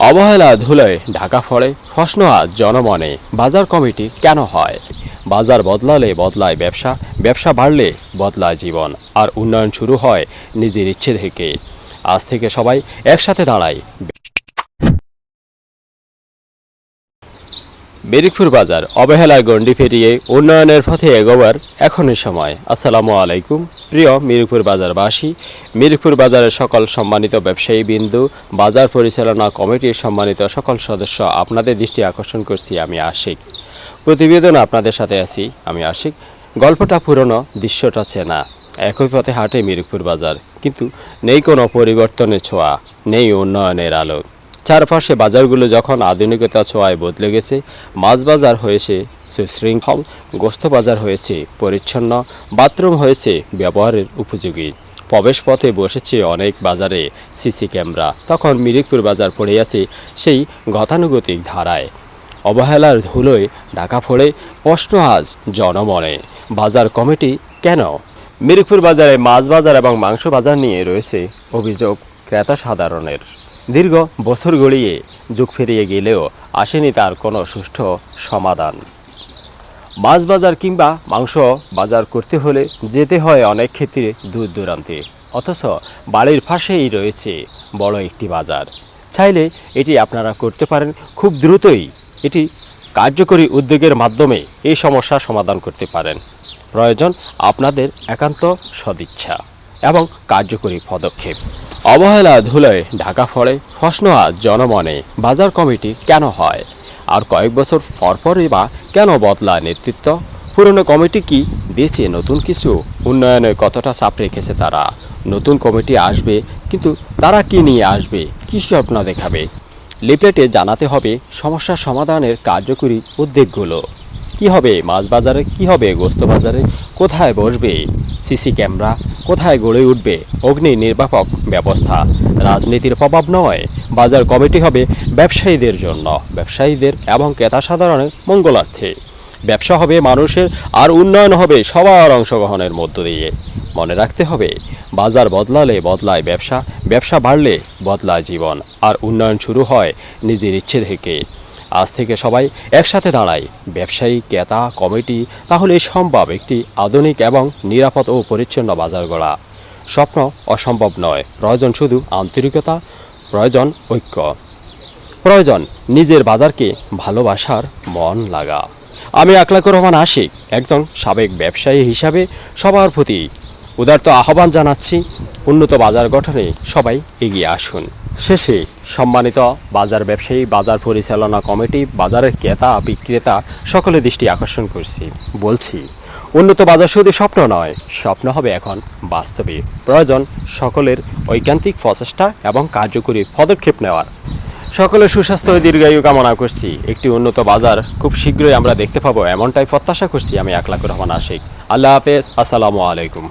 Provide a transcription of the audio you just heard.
অবহেলা ধুলোয় ঢাকা পড়ে প্রশ্ন আজ জনমনে, বাজার কমিটি কেন হয়? বাজার বদলালে বদলায় ব্যবসা, ব্যবসা বাড়লে বদলায় জীবন, আর উন্নয়ন শুরু হয় নিজের ইচ্ছে থেকে। আজ থেকে সবাই একসাথে দাঁড়ায়। মিরিকপুর বাজার অবহেলায় গণ্ডি পেরিয়ে উন্নয়নের পথে এগোবার এখনই সময়। আসসালামু আলাইকুম প্রিয় মিরিকপুর বাজারবাসী, মিরিকপুর বাজারের সকল সম্মানিত ব্যবসায়ী বিন্দু, বাজার পরিচালনা কমিটির সম্মানিত সকল সদস্য, আপনাদের দৃষ্টি আকর্ষণ করছি আমি আশিক। প্রতিবেদন আপনাদের সাথে আছি আমি আশিক। গল্পটা পুরনো, দৃশ্যটা চেনা। একই পথে হাঁটে মিরিকপুর বাজার, কিন্তু নেই কোনো পরিবর্তনের ছোঁয়া, নেই উন্নয়নের আলো। চারপাশে বাজারগুলো যখন আধুনিকতার ছোঁয়ায় বদলে গেছে, মাছ বাজার হয়েছে সুশৃঙ্খল, গোস্ত বাজার হয়েছে পরিচ্ছন্ন, বাথরুম হয়েছে ব্যবহারের উপযোগী, প্রবেশ পথে বসেছে অনেক বাজারে সিসি ক্যামেরা, তখন মিরিকপুর বাজার পড়ে আছে সেই গতানুগতিক ধারায়। অবহেলার ধুলোয় ঢাকা পড়ে প্রশ্ন আজ জনমনে, বাজার কমিটি কেন? মিরিকপুর বাজারে মাছ বাজার এবং মাংস বাজার নিয়ে রয়েছে অভিযোগ ক্রেতা সাধারণের। দীর্ঘ বছর গড়িয়ে যুগ ফিরিয়ে গেলেও আসেনি তার কোনো সুষ্ঠু সমাধান। মাছ বাজার কিংবা মাংস বাজার করতে হলে যেতে হয় অনেক ক্ষেত্রে দূর দূরান্তে, অথচ বাড়ির পাশেই রয়েছে বড় একটি বাজার। চাইলে এটি আপনারা করতে পারেন খুব দ্রুতই। এটি কার্যকরী উদ্যোগের মাধ্যমে এই সমস্যার সমাধান করতে পারেন। প্রয়োজন আপনাদের একান্ত সদিচ্ছা এবং কার্যকরী পদক্ষেপ। অবহেলা ধুলোয় ঢাকা পড়ে প্রশ্ন আজ জনমনে, বাজার কমিটি কেন হয়? আর কয়েক বছর পরপরই বা কেন বদলায় নেতৃত্ব? পুরনো কমিটি কি দিয়েছে নতুন কিছু? উন্নয়নে কতটা চাপ রেখেছে তারা? নতুন কমিটি আসবে, কিন্তু তারা কি নিয়ে আসবে, কী স্বপ্ন দেখাবে? লিফলেটে জানাতে হবে সমস্যার সমাধানের কার্যকরী উদ্যোগগুলো। কি হবে মাছ বাজারে, কি হবে গোস্ত বাজারে, কোথায় বসবে সিসি ক্যামেরা, কোথায় গড়ে উঠবে অগ্নি নির্বাপক ব্যবস্থা? রাজনীতির প্রভাব নয়, বাজার কমিটি হবে ব্যবসায়ীদের জন্য, ব্যবসায়ীদের এবং ক্রেতা সাধারণের মঙ্গলার্থে। ব্যবসা হবে মানুষের, আর উন্নয়ন হবে সবার অংশগ্রহণের মধ্য দিয়ে। মনে রাখতে হবে, বাজার বদলালে বদলায় ব্যবসা, ব্যবসা বাড়লে বদলায় জীবন, আর উন্নয়ন শুরু হয় নিজের ইচ্ছে থেকে। আজ থেকে সবাই একসাথে দাঁড়ায়, ব্যবসায়ী, ক্রেতা, কমিটি, তাহলে সম্ভব একটি আধুনিক এবং নিরাপদ ও পরিচ্ছন্ন বাজার গড়া। স্বপ্ন অসম্ভব নয়, প্রয়োজন শুধু আন্তরিকতা, প্রয়োজন ঐক্য, প্রয়োজন নিজের বাজারকে ভালোবাসার মন লাগা। আমি আকলাকুর রহমান আশিক, একজন সাবেক ব্যবসায়ী হিসাবে সবার প্রতি উদারত আহ্বান জানাচ্ছি, উন্নত বাজার গঠনে সবাই এগিয়ে আসুন। শেষে সম্মানিত বাজার ব্যবসায়ী, বাজার পরিচালনা কমিটি, বাজারের ক্রেতা বিক্রেতা সকলের দৃষ্টি আকর্ষণ করছি, বলছি উন্নত বাজার শুধু স্বপ্ন নয়, স্বপ্ন হবে এখন বাস্তবে। প্রয়োজন সকলের ঐকান্তিক প্রচেষ্টা এবং কার্যকরী পদক্ষেপ নেওয়ার। সকলের সুস্বাস্থ্য ও দীর্ঘায়ু কামনা করছি। একটি উন্নত বাজার খুব শীঘ্রই আমরা দেখতে পাবো, এমনটাই প্রত্যাশা করছি আমি আকলাকুর রহমান আশিক। আল্লাহ হাফেজ, আসসালামু আলাইকুম।